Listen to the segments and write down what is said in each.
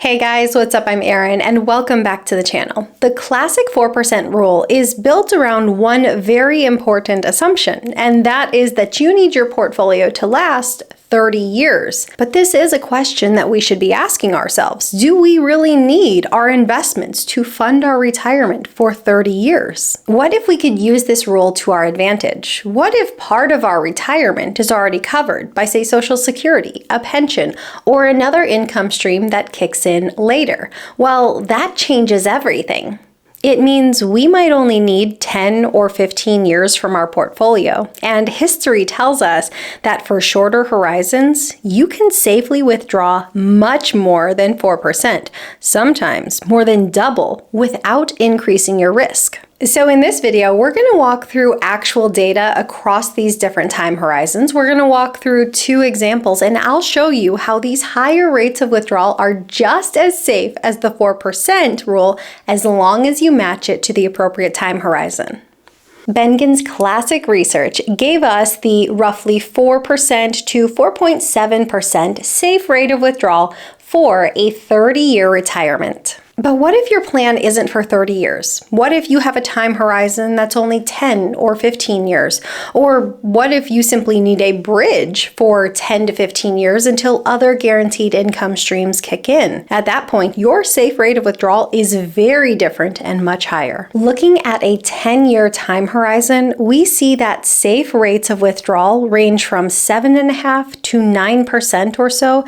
Hey guys, what's up? I'm Erin and welcome back to the channel. The classic 4% rule is built around one very important assumption, and that is that you need your portfolio to last 30 years. But this is a question that we should be asking ourselves. Do we really need our investments to fund our retirement for 30 years? What if we could use this rule to our advantage? What if part of our retirement is already covered by, say, Social Security, a pension, or another income stream that kicks in later? Well, that changes everything. It means we might only need 10 or 15 years from our portfolio, and history tells us that for shorter horizons, you can safely withdraw much more than 4%, sometimes more than double, without increasing your risk. So in this video, we're going to walk through actual data across these different time horizons. We're going to walk through two examples, and I'll show you how these higher rates of withdrawal are just as safe as the 4% rule as long as you match it to the appropriate time horizon. Bengen's classic research gave us the roughly 4% to 4.7% safe rate of withdrawal for a 30-year retirement. But what if your plan isn't for 30 years? What if you have a time horizon that's only 10 or 15 years? Or what if you simply need a bridge for 10 to 15 years until other guaranteed income streams kick in? At that point, your safe rate of withdrawal is very different and much higher. Looking at a 10-year time horizon, we see that safe rates of withdrawal range from 7.5% to 9% or so,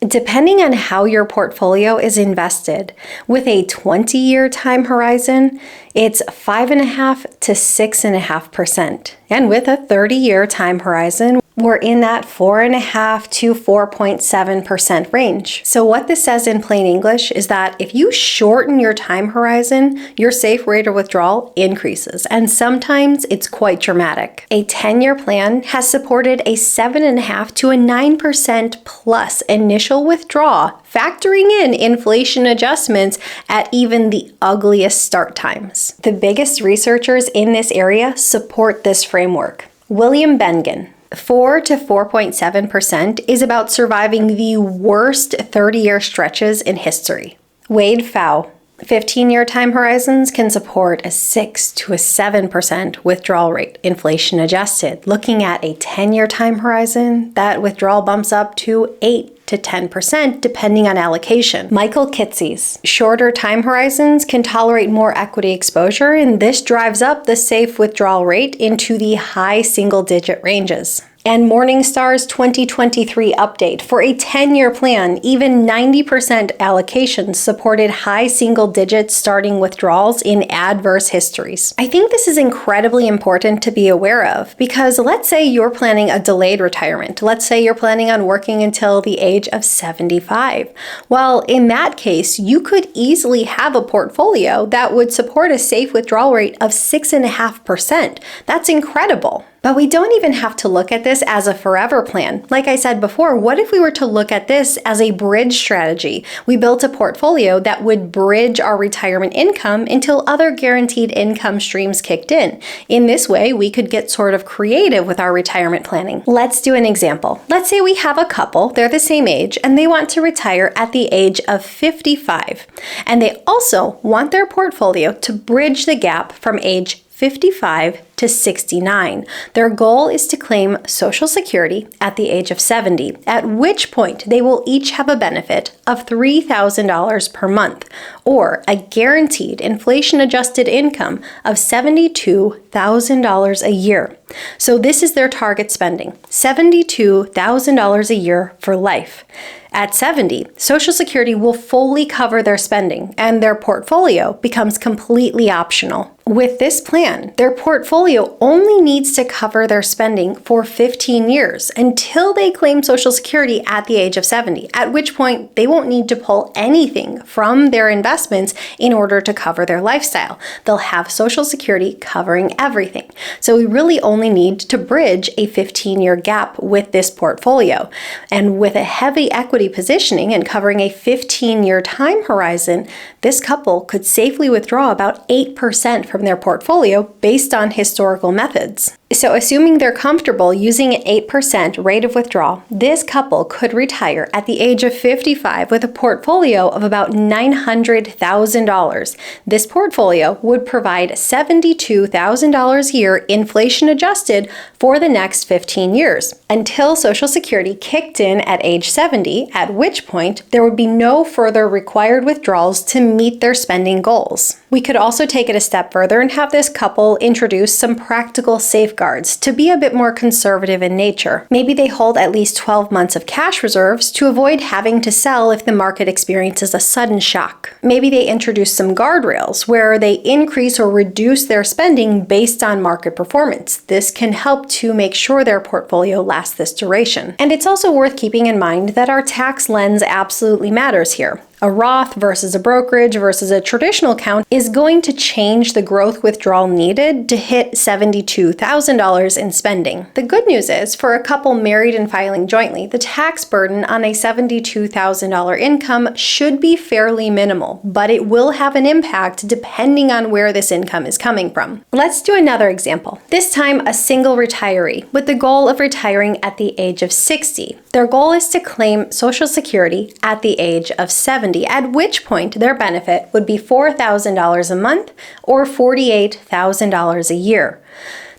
depending on how your portfolio is invested. With a 20-year time horizon, it's 5.5% to 6.5%. And with a 30-year time horizon, we're in that 4.5% to 4.7% range. So what this says in plain English is that if you shorten your time horizon, your safe rate of withdrawal increases, and sometimes it's quite dramatic. A 10-year plan has supported a 7.5% to a 9% plus initial withdrawal, factoring in inflation adjustments at even the ugliest start times. The biggest researchers in this area support this framework. William Bengen. 4 to 4.7% is about surviving the worst 30-year stretches in history. Pfau. 15-year time horizons can support a 6 to a 7% withdrawal rate, inflation adjusted. Looking at a 10-year time horizon, that withdrawal bumps up to 8 to 10% depending on allocation. Kitces. Shorter time horizons can tolerate more equity exposure, and this drives up the safe withdrawal rate into the high single-digit ranges. And Morningstar's 2023 update for a 10-year plan, even 90% allocations supported high single-digit starting withdrawals in adverse histories. I think this is incredibly important to be aware of because let's say you're planning a delayed retirement. Let's say you're planning on working until the age of 75. Well, in that case, you could easily have a portfolio that would support a safe withdrawal rate of 6.5%. That's incredible. But we don't even have to look at this as a forever plan. Like I said before, what if we were to look at this as a bridge strategy? We built a portfolio that would bridge our retirement income until other guaranteed income streams kicked in. In this way, we could get sort of creative with our retirement planning. Let's do an example. Let's say we have a couple, they're the same age, and they want to retire at the age of 55. And they also want their portfolio to bridge the gap from age 55 to 69. Their goal is to claim Social Security at the age of 70, at which point they will each have a benefit of $3,000 per month, or a guaranteed inflation-adjusted income of $72,000 a year. So this is their target spending, $72,000 a year for life. At 70, Social Security will fully cover their spending, and their portfolio becomes completely optional. With this plan, their portfolio only needs to cover their spending for 15 years until they claim Social Security at the age of 70, at which point they won't need to pull anything from their investments in order to cover their lifestyle. They'll have Social Security covering everything. So we really only need to bridge a 15-year gap with this portfolio. And with a heavy equity positioning and covering a 15-year time horizon, this couple could safely withdraw about 8% from their portfolio based on historical methods. So assuming they're comfortable using an 8% rate of withdrawal, this couple could retire at the age of 55 with a portfolio of about $900,000. This portfolio would provide $72,000 a year, inflation adjusted, for the next 15 years, until Social Security kicked in at age 70, at which point there would be no further required withdrawals to meet their spending goals. We could also take it a step further and have this couple introduce some practical safeguards to be a bit more conservative in nature. Maybe they hold at least 12 months of cash reserves to avoid having to sell if the market experiences a sudden shock. Maybe they introduce some guardrails where they increase or reduce their spending based on market performance. This can help to make sure their portfolio lasts this duration. And it's also worth keeping in mind that our tax lens absolutely matters here. A Roth versus a brokerage versus a traditional account is going to change the growth withdrawal needed to hit $72,000 in spending. The good news is, for a couple married and filing jointly, the tax burden on a $72,000 income should be fairly minimal, but it will have an impact depending on where this income is coming from. Let's do another example. This time, a single retiree with the goal of retiring at the age of 60. Their goal is to claim Social Security at the age of 70. At which point their benefit would be $4,000 a month or $48,000 a year.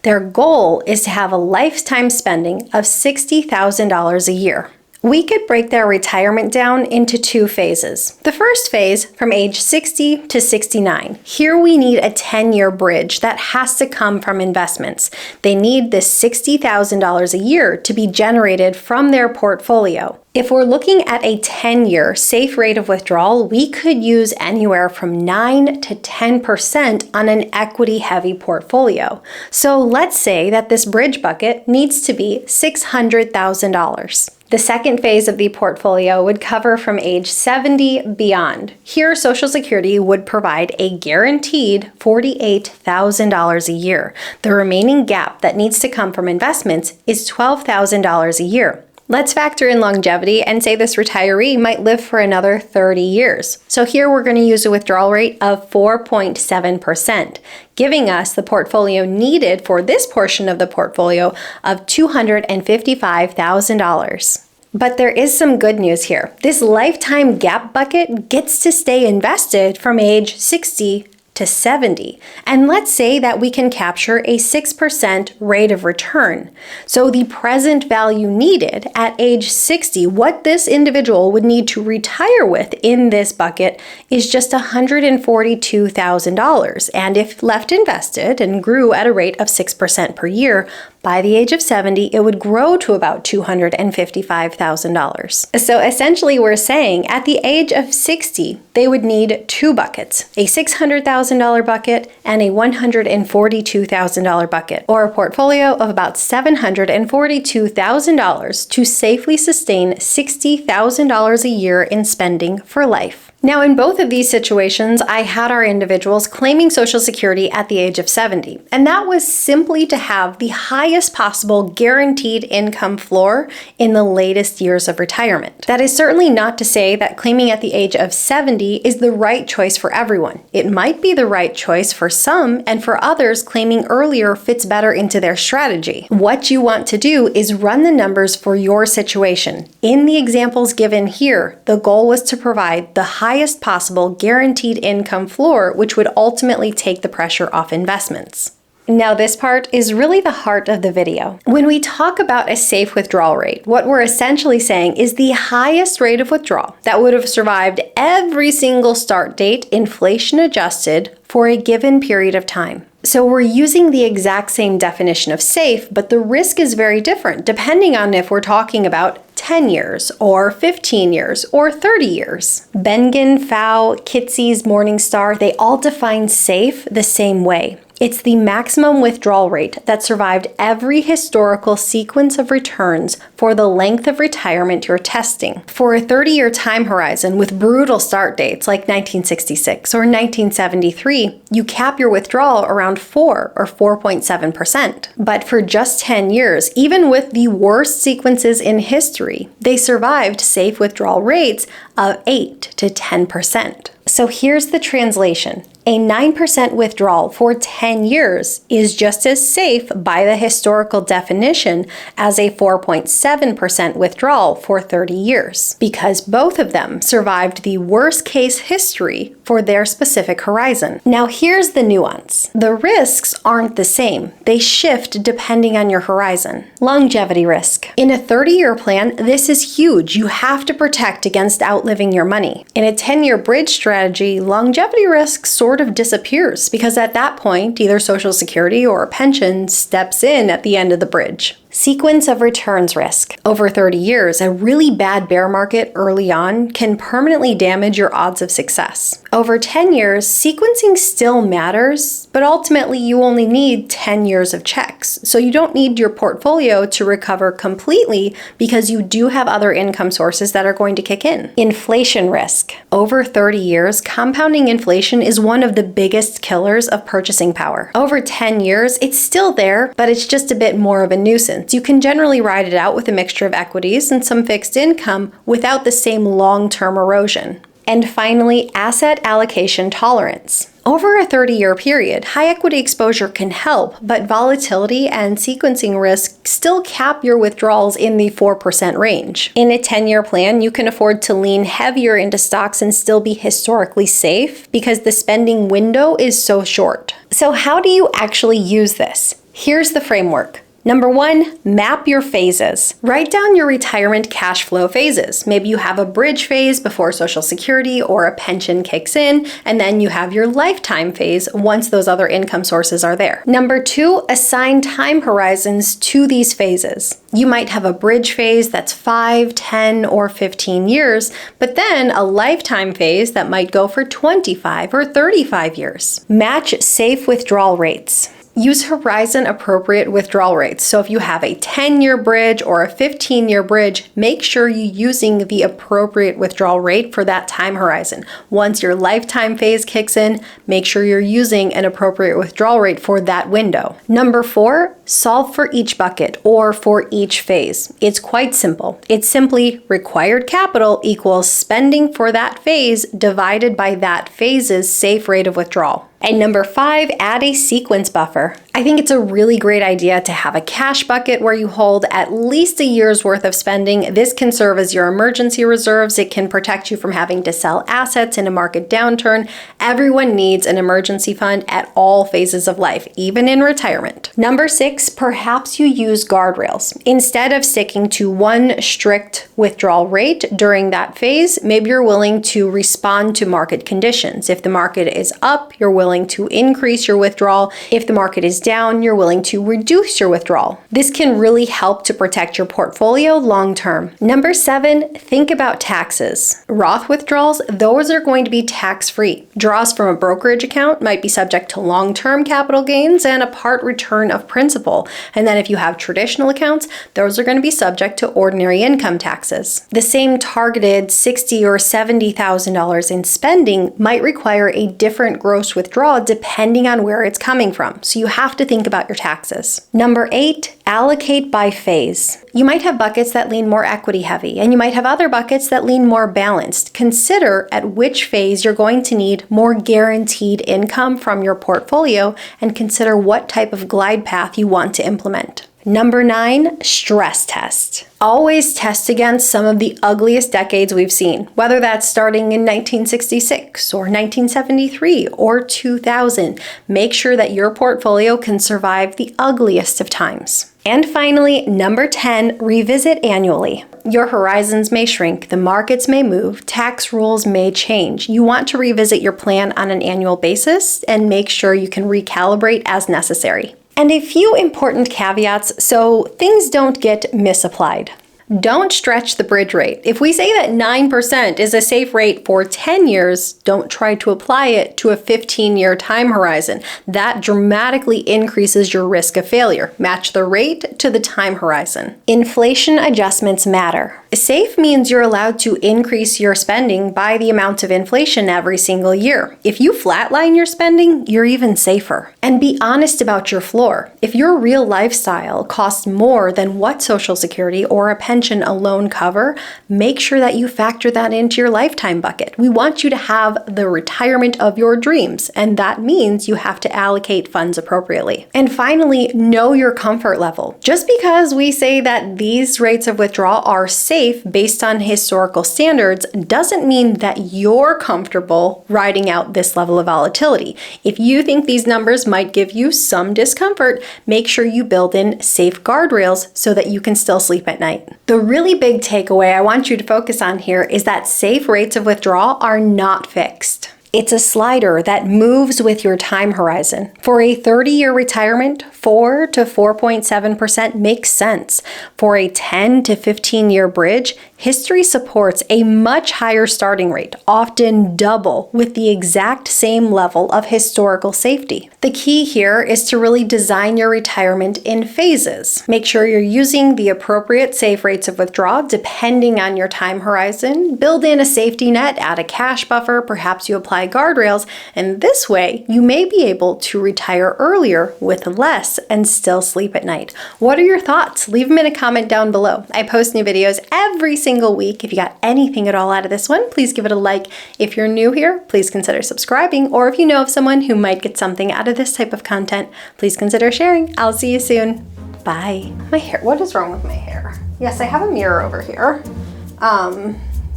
Their goal is to have a lifetime spending of $60,000 a year. We could break their retirement down into two phases. The first phase, from age 60 to 69. Here we need a 10-year bridge that has to come from investments. They need this $60,000 a year to be generated from their portfolio. If we're looking at a 10-year safe rate of withdrawal, we could use anywhere from 9 to 10% on an equity-heavy portfolio. So let's say that this bridge bucket needs to be $600,000. The second phase of the portfolio would cover from age 70 beyond. Here, Social Security would provide a guaranteed $48,000 a year. The remaining gap that needs to come from investments is $12,000 a year. Let's factor in longevity and say this retiree might live for another 30 years. So here we're going to use a withdrawal rate of 4.7%, giving us the portfolio needed for this portion of the portfolio of $255,000. But there is some good news here. This lifetime gap bucket gets to stay invested from age 60 to 70. And let's say that we can capture a 6% rate of return. So the present value needed at age 60, what this individual would need to retire with in this bucket, is just $142,000. And if left invested and grew at a rate of 6% per year, by the age of 70, it would grow to about $255,000. So essentially we're saying at the age of 60, they would need two buckets, a $600,000 bucket and a $142,000 bucket, or a portfolio of about $742,000 to safely sustain $60,000 a year in spending for life. Now, in both of these situations, I had our individuals claiming Social Security at the age of 70, and that was simply to have the highest possible guaranteed income floor in the latest years of retirement. That is certainly not to say that claiming at the age of 70 is the right choice for everyone. It might be the right choice for some, and for others, claiming earlier fits better into their strategy. What you want to do is run the numbers for your situation. In the examples given here, the goal was to provide the highest possible guaranteed income floor, which would ultimately take the pressure off investments. Now, this part is really the heart of the video. When we talk about a safe withdrawal rate, what we're essentially saying is the highest rate of withdrawal that would have survived every single start date, inflation adjusted, for a given period of time. So we're using the exact same definition of safe, but the risk is very different depending on if we're talking about 10 years or 15 years or 30 years. Bengen, Pfau, Kitces, Morningstar, they all define safe the same way. It's the maximum withdrawal rate that survived every historical sequence of returns for the length of retirement you're testing. For a 30-year time horizon with brutal start dates like 1966 or 1973, you cap your withdrawal around 4 or 4.7%. But for just 10 years, even with the worst sequences in history, they survived safe withdrawal rates of 8 to 10%. So here's the translation. A 9% withdrawal for 10 years is just as safe by the historical definition as a 4.7% withdrawal for 30 years, because both of them survived the worst case history for their specific horizon. Now here's the nuance. The risks aren't the same. They shift depending on your horizon. Longevity risk. In a 30-year plan, this is huge. You have to protect against outliving your money. In a 10-year bridge strategy, longevity risk sort of disappears because at that point, either Social Security or a pension steps in at the end of the bridge. Sequence of returns risk. Over 30 years, a really bad bear market early on can permanently damage your odds of success. Over 10 years, sequencing still matters, but ultimately you only need 10 years of checks. So you don't need your portfolio to recover completely because you do have other income sources that are going to kick in. Inflation risk. Over 30 years, compounding inflation is one of the biggest killers of purchasing power. Over 10 years, it's still there, but it's just a bit more of a nuisance. You can generally ride it out with a mixture of equities and some fixed income without the same long-term erosion. And finally, asset allocation tolerance. Over a 30-year period, high equity exposure can help, but volatility and sequencing risk still cap your withdrawals in the 4% range. In a 10-year plan, you can afford to lean heavier into stocks and still be historically safe because the spending window is so short. So how do you actually use this? Here's the framework. Number 1, map your phases. Write down your retirement cash flow phases. Maybe you have a bridge phase before Social Security or a pension kicks in, and then you have your lifetime phase once those other income sources are there. Number 2, assign time horizons to these phases. You might have a bridge phase that's 5, 10, or 15 years, but then a lifetime phase that might go for 25 or 35 years. Match safe withdrawal rates. Use horizon-appropriate withdrawal rates. So if you have a 10-year bridge or a 15-year bridge, make sure you're using the appropriate withdrawal rate for that time horizon. Once your lifetime phase kicks in, make sure you're using an appropriate withdrawal rate for that window. Number 4, solve for each bucket or for each phase. It's quite simple. It's simply required capital equals spending for that phase divided by that phase's safe rate of withdrawal. And number 5, add a sequence buffer. I think it's a really great idea to have a cash bucket where you hold at least a year's worth of spending. This can serve as your emergency reserves. It can protect you from having to sell assets in a market downturn. Everyone needs an emergency fund at all phases of life, even in retirement. Number 6, perhaps you use guardrails. Instead of sticking to one strict withdrawal rate during that phase, maybe you're willing to respond to market conditions. If the market is up, you're willing to increase your withdrawal. If the market is down, you're willing to reduce your withdrawal. This can really help to protect your portfolio long term. Number 7, think about taxes. Roth withdrawals, those are going to be tax-free. Draws from a brokerage account might be subject to long-term capital gains and a part return of principal. And then if you have traditional accounts, those are going to be subject to ordinary income taxes. The same targeted $60,000 or $70,000 in spending might require a different gross withdrawal depending on where it's coming from. So you have to think about your taxes. Number 8, allocate by phase. You might have buckets that lean more equity heavy, and you might have other buckets that lean more balanced. Consider at which phase you're going to need more guaranteed income from your portfolio, and consider what type of glide path you want to implement. Number 9, stress test. Always test against some of the ugliest decades we've seen, whether that's starting in 1966 or 1973 or 2000. Make sure that your portfolio can survive the ugliest of times. And finally, number 10, revisit annually. Your horizons may shrink, the markets may move, tax rules may change. You want to revisit your plan on an annual basis and make sure you can recalibrate as necessary. And a few important caveats so things don't get misapplied. Don't stretch the bridge rate. If we say that 9% is a safe rate for 10 years, don't try to apply it to a 15-year time horizon. That dramatically increases your risk of failure. Match the rate to the time horizon. Inflation adjustments matter. Safe means you're allowed to increase your spending by the amount of inflation every single year. If you flatline your spending, you're even safer. And be honest about your floor. If your real lifestyle costs more than what Social Security or a pension pension alone cover, make sure that you factor that into your lifetime bucket. We want you to have the retirement of your dreams, and that means you have to allocate funds appropriately. And finally, know your comfort level. Just because we say that these rates of withdrawal are safe based on historical standards doesn't mean that you're comfortable riding out this level of volatility. If you think these numbers might give you some discomfort, make sure you build in safe guardrails so that you can still sleep at night. The really big takeaway I want you to focus on here is that safe rates of withdrawal are not fixed. It's a slider that moves with your time horizon. For a 30-year retirement, 4 to 4.7% makes sense. For a 10 to 15-year bridge, history supports a much higher starting rate, often double, with the exact same level of historical safety. The key here is to really design your retirement in phases. Make sure you're using the appropriate safe rates of withdrawal depending on your time horizon. Build in a safety net, add a cash buffer, perhaps you apply guardrails, and this way you may be able to retire earlier with less and still sleep at night. What are your thoughts? Leave them in a comment down below. I post new videos every single week. If you got anything at all out of this one, please give it a like. If you're new here, please consider subscribing, or if you know of someone who might get something out of this type of content, please consider sharing. I'll see you soon. Bye. My hair, what is wrong with my hair? Yes, I have a mirror over here.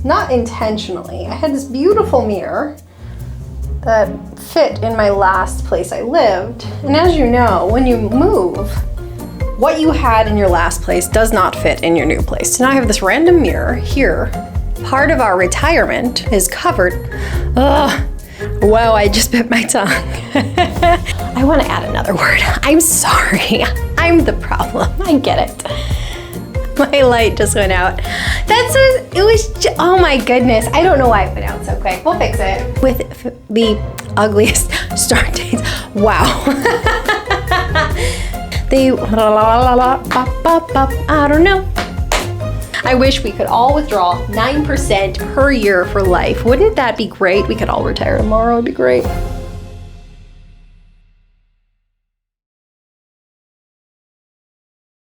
Not intentionally. I had this beautiful mirror that fit in my last place I lived. And as you know, when you move, what you had in your last place does not fit in your new place. So now I have this random mirror here. Part of our retirement is covered. Ugh. Whoa, I just bit my tongue. I want to add another word. I'm sorry. I'm the problem. I get it. My light just went out. Oh my goodness. I don't know why it went out so quick. We'll fix it. With the ugliest start dates. Wow. I don't know. I wish we could all withdraw 9% per year for life. Wouldn't that be great? We could all retire tomorrow. It'd be great.